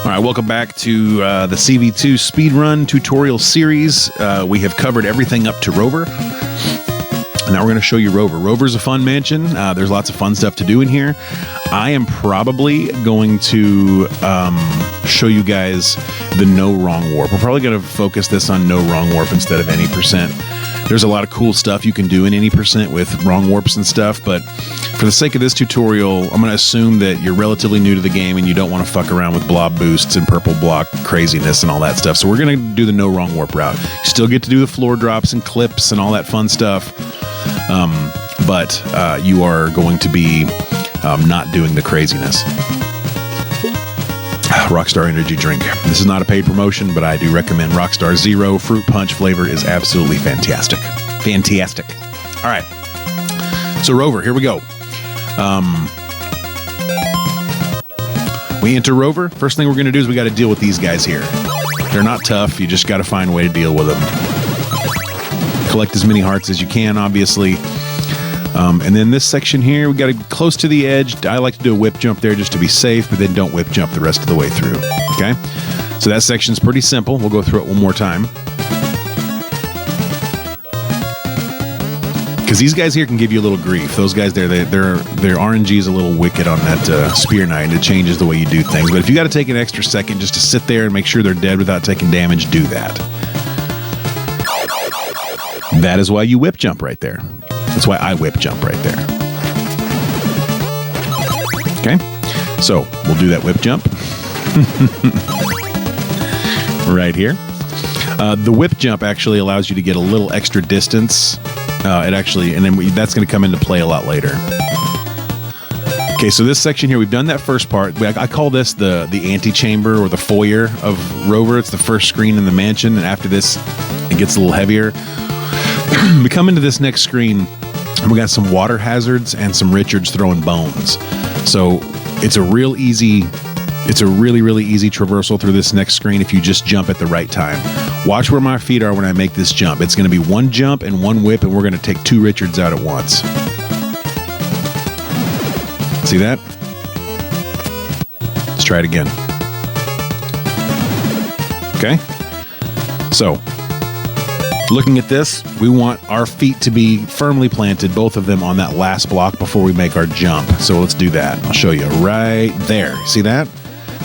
All right, welcome back to the CV2 Speedrun tutorial series. We have covered everything up to Rover. Now we're going to show you Rover. Rover's a fun mansion. There's lots of fun stuff to do in here. I am probably going to show you guys the no wrong warp. We're probably going to focus this on no wrong warp instead of any percent. There's a lot of cool stuff you can do in any percent with wrong warps and stuff, but for the sake of this tutorial, I'm going to assume that you're relatively new to the game and you don't want to fuck around with blob boosts and purple block craziness and all that stuff. So we're going to do the no wrong warp route. You still get to do the floor drops and clips and all that fun stuff, but you are going to be not doing the craziness. Rockstar energy drink. This is not a paid promotion, but I do recommend Rockstar Zero. Fruit punch flavor is absolutely fantastic. Fantastic. All right. So Rover, here we go. We enter Rover. First thing we're going to do is we got to deal with these guys here. They're not tough. You just got to find a way to deal with them. Collect as many hearts as you can, obviously. And then this section here, we got to get close to the edge. I like to do a whip jump there just to be safe, but then don't whip jump the rest of the way through. Okay? So that section's pretty simple. We'll go through it one more time. Because these guys here can give you a little grief. Those guys there, their RNG is a little wicked on that spear knight. It changes the way you do things. But if you got to take an extra second just to sit there and make sure they're dead without taking damage, do that. That is why you whip jump right there. That's why I whip jump right there. Okay, so we'll do that whip jump right here. The whip jump actually allows you to get a little extra distance. And then that's going to come into play a lot later. Okay, so this section here, we've done that first part. I call this the antechamber or the foyer of Rover. It's the first screen in the mansion, and after this, it gets a little heavier. We come into this next screen, and we got some water hazards and some Richards throwing bones. So it's a really, really easy traversal through this next screen if you just jump at the right time. Watch where my feet are when I make this jump. It's going to be one jump and one whip, and we're going to take two Richards out at once. See that? Let's try it again. Okay? So, looking at this, we want our feet to be firmly planted, both of them on that last block before we make our jump. So let's do that. I'll show you right there. See that?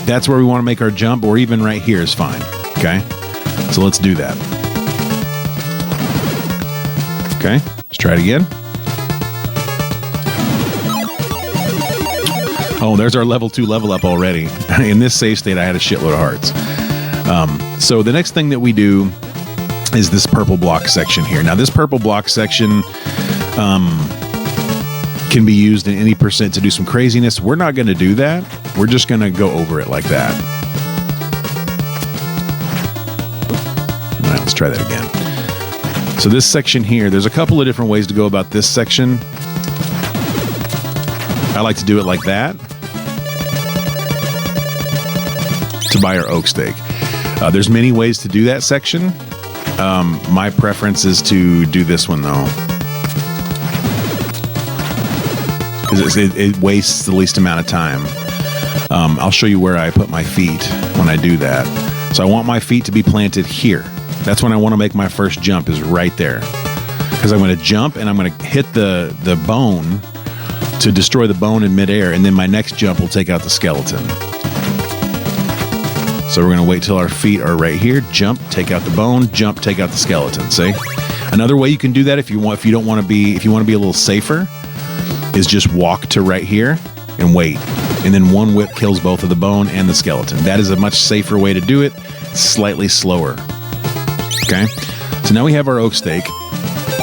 That's where we want to make our jump, or even right here is fine. Okay? So let's do that. Okay, let's try it again. Oh, there's our level 2 level up already. In this save state, I had a shitload of hearts. So the next thing that we do is this purple block section here. Now, this purple block section can be used in any percent to do some craziness. We're not going to do that. We're just going to go over it like that. All right, let's try that again. So this section here, there's a couple of different ways to go about this section. I like to do it like that to buy our oak stake. There's many ways to do that section. My preference is to do this one though, because it wastes the least amount of time. I'll show you where I put my feet when I do that. So I want my feet to be planted here. That's when I want to make my first jump, is right there. Because I'm going to jump and I'm going to hit the bone to destroy the bone in midair, and then my next jump will take out the skeleton. So we're going to wait till our feet are right here, jump, take out the bone, jump, take out the skeleton. See? Another way you can do that if you want to be a little safer, is just walk to right here and wait. And then one whip kills both of the bone and the skeleton. That is a much safer way to do it, slightly slower. Okay, so now we have our oak stake.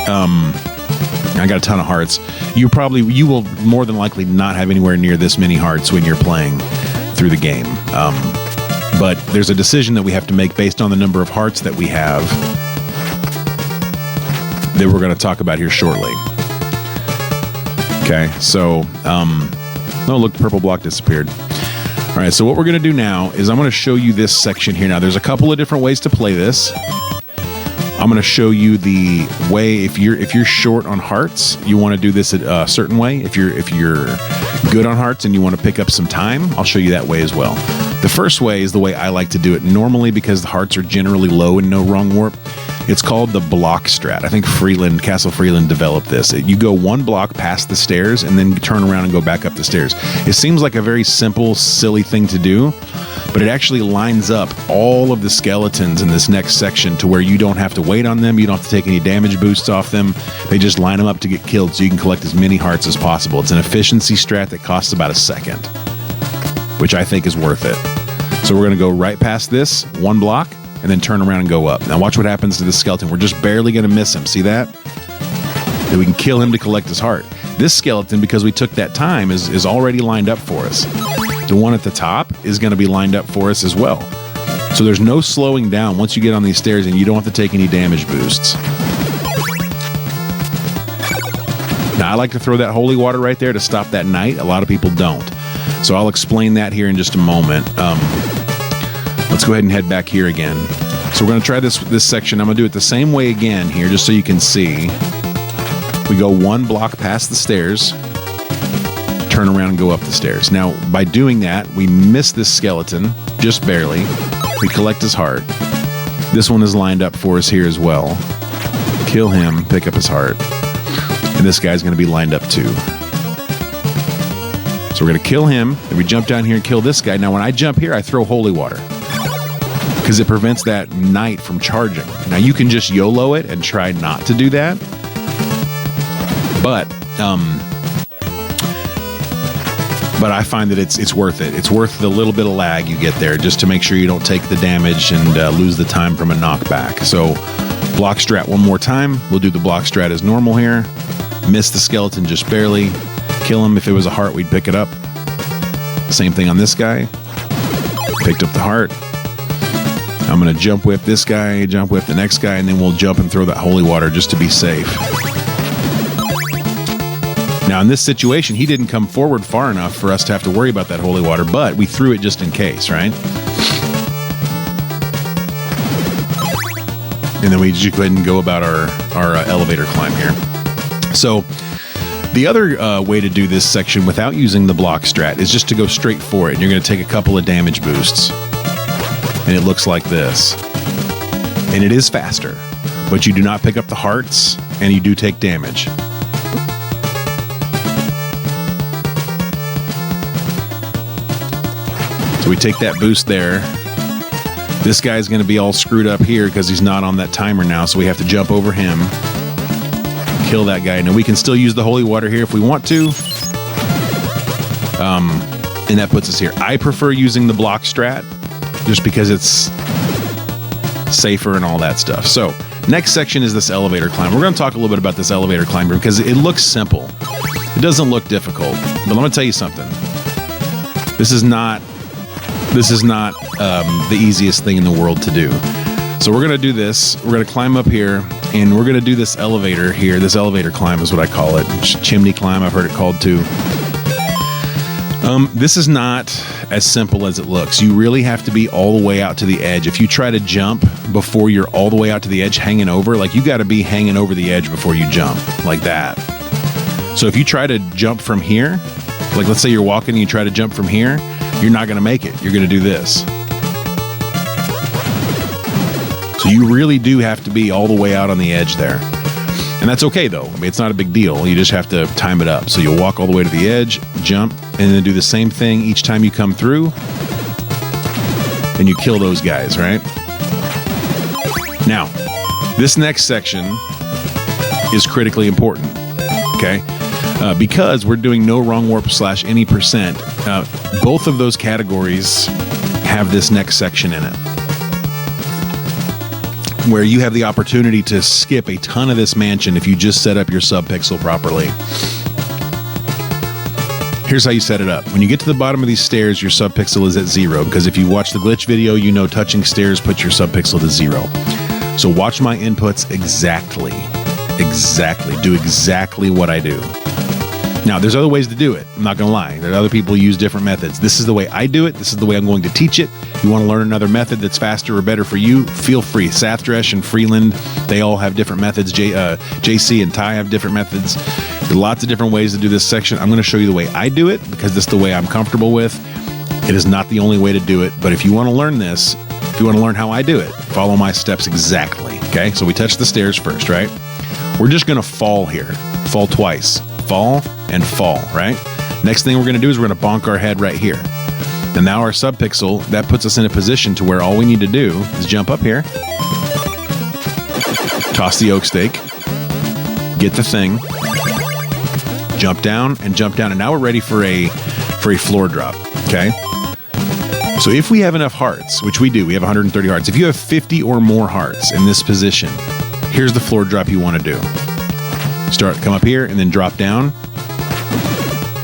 I got a ton of hearts. You will more than likely not have anywhere near this many hearts when you're playing through the game. But there's a decision that we have to make based on the number of hearts that we have that we're going to talk about here shortly. Okay, so, oh look, the purple block disappeared. All right, so what we're going to do now is I'm going to show you this section here. Now, there's a couple of different ways to play this. I'm I'm going to show you the way. If you're short on hearts, you want to do this a certain way. If you're good on hearts and you want to pick up some time, I'll show you that way as well. The first way is the way I like to do it normally, because the hearts are generally low and no wrong warp. It's called the block strat. I think Castle Freeland developed this. You go one block past the stairs and then turn around and go back up the stairs. It seems like a very simple, silly thing to do, but it actually lines up all of the skeletons in this next section to where you don't have to wait on them. You don't have to take any damage boosts off them. They just line them up to get killed so you can collect as many hearts as possible. It's an efficiency strat that costs about a second, which I think is worth it. So we're going to go right past this one block and then turn around and go up. Now watch what happens to this skeleton. We're just barely going to miss him. See that? And we can kill him to collect his heart. This skeleton, because we took that time, is already lined up for us. The one at the top is going to be lined up for us as well. So there's no slowing down once you get on these stairs, and you don't have to take any damage boosts. Now I like to throw that holy water right there to stop that knight. A lot of people don't. So I'll explain that here in just a moment. Let's go ahead and head back here again. So we're going to try this section. I'm going to do it the same way again here, just so you can see. We go one block past the stairs, turn around and go up the stairs. Now, by doing that, we miss this skeleton, just barely. We collect his heart. This one is lined up for us here as well. Kill him, pick up his heart. And this guy's going to be lined up too. So we're going to kill him, and we jump down here and kill this guy. Now, when I jump here, I throw holy water, because it prevents that knight from charging. Now you can just YOLO it and try not to do that, but I find that it's worth it. It's worth the little bit of lag you get there, just to make sure you don't take the damage and lose the time from a knockback. So block strat one more time. We'll do the block strat as normal here. Miss the skeleton just barely. Kill him. If it was a heart, we'd pick it up. Same thing on this guy. Picked up the heart. I'm going to jump whip this guy, jump whip the next guy, and then we'll jump and throw that holy water just to be safe. Now, in this situation, he didn't come forward far enough for us to have to worry about that holy water, but we threw it just in case, right? And then we just go ahead and go about our elevator climb here. So the other way to do this section without using the block strat is just to go straight for it. And you're going to take a couple of damage boosts. And it looks like this. And it is faster, but you do not pick up the hearts, and you do take damage. So we take that boost there. This guy's going to be all screwed up here because he's not on that timer now, so we have to jump over him. Kill that guy. Now we can still use the holy water here if we want to. And that puts us here. I prefer using the block strat, just because it's safer and all that stuff. So next section is this elevator climb. We're going to talk a little bit about this elevator climb because it looks simple. It doesn't look difficult, but I'm going to tell you something. This is not the easiest thing in the world to do. So we're going to do this. We're going to climb up here, and we're going to do this elevator here. This elevator climb is what I call it. Chimney climb, I've heard it called too. This is not as simple as it looks. You really have to be all the way out to the edge. If you try to jump before you're all the way out to the edge hanging over, like you got to be hanging over the edge before you jump, like that. So if you try to jump from here, like let's say you're walking and you try to jump from here, you're not going to make it. You're going to do this. So you really do have to be all the way out on the edge there. And that's okay though. I mean, it's not a big deal. You just have to time it up. So you'll walk all the way to the edge, jump, and then do the same thing each time you come through. And you kill those guys, right? Now, this next section is critically important, okay? Because we're doing no wrong warp / any percent. Both of those categories have this next section in it, where you have the opportunity to skip a ton of this mansion if you just set up your subpixel properly. Here's how you set it up. When you get to the bottom of these stairs, your subpixel is at 0, because if you watch the glitch video, you know touching stairs puts your subpixel to 0. So watch my inputs exactly. Do exactly what I do. Now, there's other ways to do it. I'm not going to lie. There are other people who use different methods. This is the way I do it. This is the way I'm going to teach it. If you want to learn another method that's faster or better for you, feel free. Sathdresh and Freeland, they all have different methods. JC and Ty have different methods. There are lots of different ways to do this section. I'm going to show you the way I do it because this is the way I'm comfortable with. It is not the only way to do it, but if you want to learn this, if you want to learn how I do it, follow my steps exactly. Okay, so we touch the stairs first, right? We're just going to fall here. Fall twice. Fall and fall, right? Next thing we're going to do is we're going to bonk our head right here. And now our subpixel, that puts us in a position to where all we need to do is jump up here, toss the oak stake, get the thing, jump down, and now we're ready for a floor drop, okay? So if we have enough hearts, which we do, we have 130 hearts. If you have 50 or more hearts in this position, here's the floor drop you want to do. Come up here and then drop down,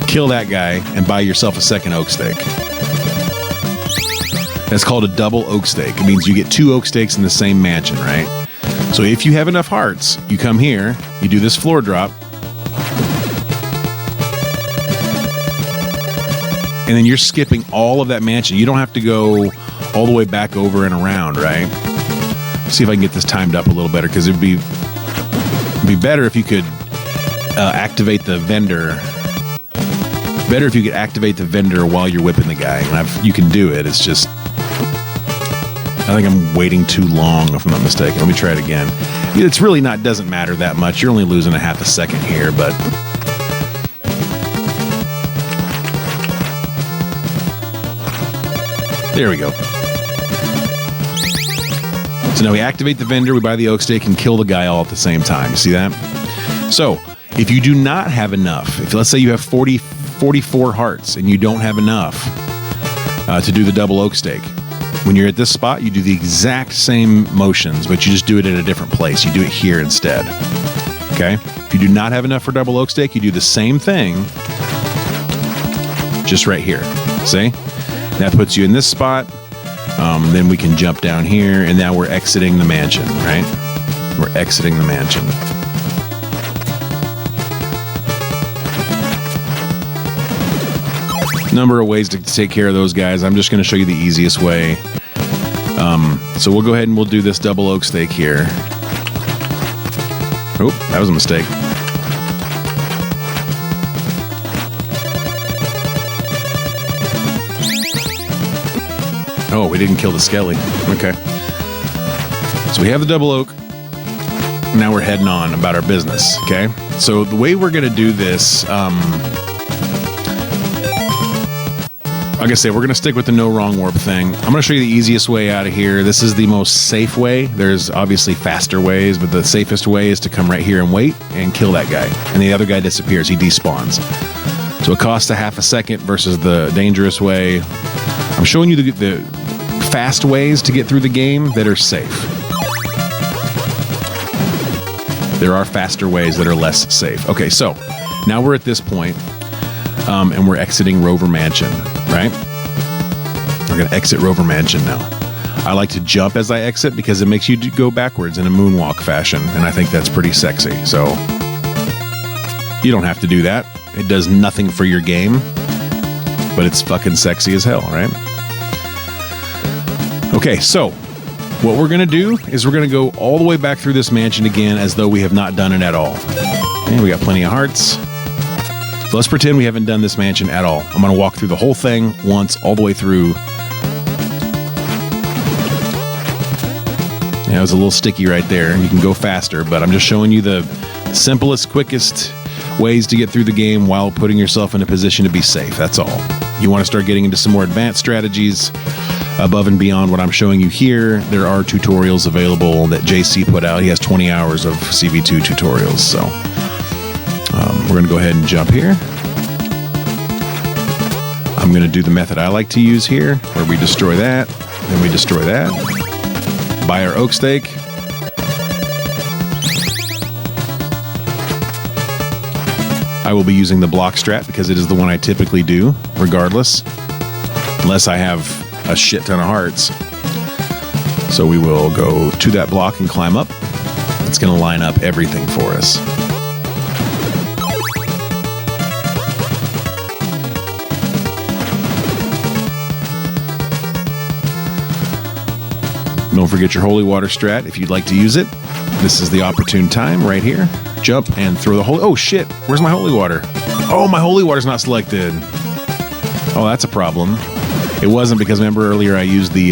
kill that guy, and buy yourself a second oak stake. That's called a double oak stake. It means you get 2 oak stakes in the same mansion, right? So if you have enough hearts, you come here, you do this floor drop, and then you're skipping all of that mansion. You don't have to go all the way back over and around, right? Let's see if I can get this timed up a little better, because it'd be better if you could activate the vendor. Better if you could activate the vendor while you're whipping the guy. And you can do it. It's just, I think I'm waiting too long, if I'm not mistaken. Let me try it again. It's really doesn't matter that much. You're only losing a half a second here, but there we go. So now we activate the vendor, we buy the oak stake, and kill the guy all at the same time. You see that? So if you do not have enough, if let's say you have 44 hearts and you don't have enough to do the double oak stake, when you're at this spot, you do the exact same motions, but you just do it at a different place. You do it here instead. Okay? If you do not have enough for double oak stake, you do the same thing, just right here. See? That puts you in this spot. Then we can jump down here, and now we're exiting the mansion, right? We're exiting the mansion. Number of ways to take care of those guys. I'm just going to show you the easiest way. So we'll go ahead and we'll do this double oak stake here. Oh, that was a mistake. Oh, we didn't kill the skelly. Okay. So we have the double oak. Now we're heading on about our business. Okay. So the way we're going to do this, like I said, we're going to stick with the no wrong warp thing. I'm going to show you the easiest way out of here. This is the most safe way. There's obviously faster ways, but the safest way is to come right here and wait and kill that guy. And the other guy disappears. He despawns. So it costs a half a second versus the dangerous way. I'm showing you the fast ways to get through the game that are safe. There are faster ways that are less safe. Okay, so now we're at this point, and we're exiting Rover Mansion, right? We're going to exit Rover Mansion now. I like to jump as I exit because it makes you go backwards in a moonwalk fashion, and I think that's pretty sexy. So you don't have to do that. It does nothing for your game, but it's fucking sexy as hell, right? Okay, so what we're going to do is we're going to go all the way back through this mansion again as though we have not done it at all. And we got plenty of hearts. So let's pretend we haven't done this mansion at all. I'm going to walk through the whole thing once, all the way through. Yeah, it was a little sticky right there. You can go faster, but I'm just showing you the simplest, quickest ways to get through the game while putting yourself in a position to be safe. That's all. You want to start getting into some more advanced strategies above and beyond what I'm showing you here. There are tutorials available that JC put out. He has 20 hours of CV2 tutorials. So we're going to go ahead and jump here. I'm going to do the method I like to use here, where we destroy that, then we destroy that, buy our oak stake, I will be using the block strat because it is the one I typically do, regardless, unless I have a shit ton of hearts. So we will go to that block and climb up. It's going to line up everything for us. Don't forget your holy water strat if you'd like to use it. This is the opportune time right here. Jump and throw the holy... Oh, shit. Where's my holy water? Oh, my holy water's not selected. Oh, that's a problem. It wasn't because remember earlier I used the...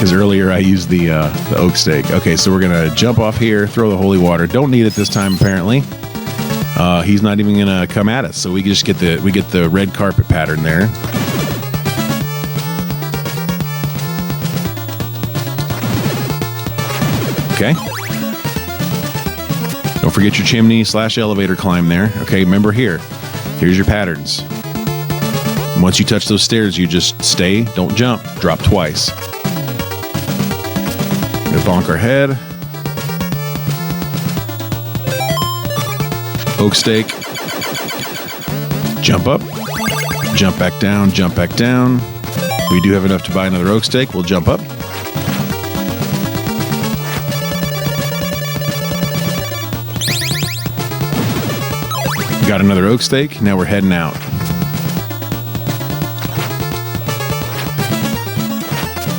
the oak stake. Okay, so we're going to jump off here, throw the holy water. Don't need it this time, apparently. He's not even going to come at us, so we just get the red carpet pattern there. Okay. Don't forget your chimney / elevator climb there. Okay, remember here. Here's your patterns. Once you touch those stairs, you just stay, don't jump, drop twice. Gonna bonk our head. Oak stake. Jump up. Jump back down, jump back down. We do have enough to buy another oak stake. We'll jump up. Got another oak stake. Now we're heading out.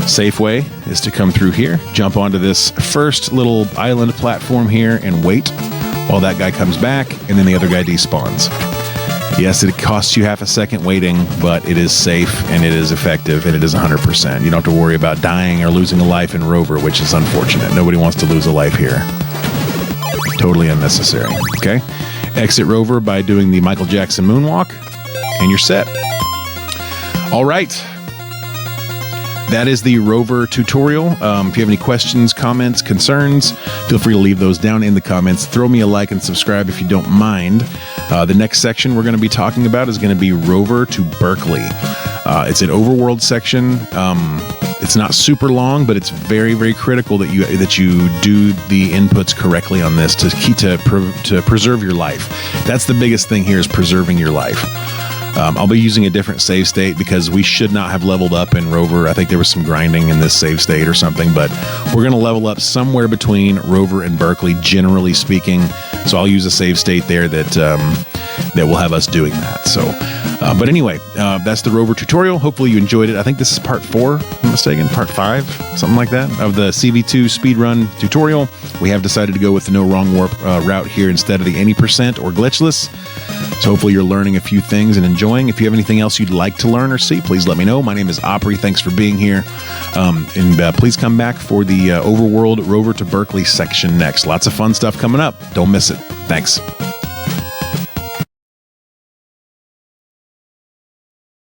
Safe way is to come through here, jump onto this first little island platform here and wait while that guy comes back and then the other guy despawns. Yes, it costs you half a second waiting, but it is safe and it is effective and it is 100%. You don't have to worry about dying or losing a life in Rover, which is unfortunate. Nobody wants to lose a life here. Totally unnecessary. Okay? Exit Rover by doing the Michael Jackson moonwalk, and you're set. All right. That is the Rover tutorial. If you have any questions, comments, concerns, feel free to leave those down in the comments. Throw me a like and subscribe if you don't mind. The next section we're going to be talking about is going to be Rover to Berkeley. It's an overworld section. It's not super long, but it's very, very critical that you do the inputs correctly on this to preserve your life. That's the biggest thing here, is preserving your life. I'll be using a different save state because we should not have leveled up in Rover. I think there was some grinding in this save state or something, but we're going to level up somewhere between Rover and Berkeley, generally speaking. So I'll use a save state there that will have us doing that. So, but anyway, that's the Rover tutorial. Hopefully you enjoyed it. I think this is part 4, if I'm not mistaken, part 5, something like that, of the CV2 speedrun tutorial. We have decided to go with the no wrong warp route here instead of the any % or glitchless. So hopefully you're learning a few things and enjoying. If you have anything else you'd like to learn or see, please let me know. My name is Opry. Thanks for being here. And please come back for the Overworld Rover to Berkeley section next. Lots of fun stuff coming up. Don't miss it. Thanks.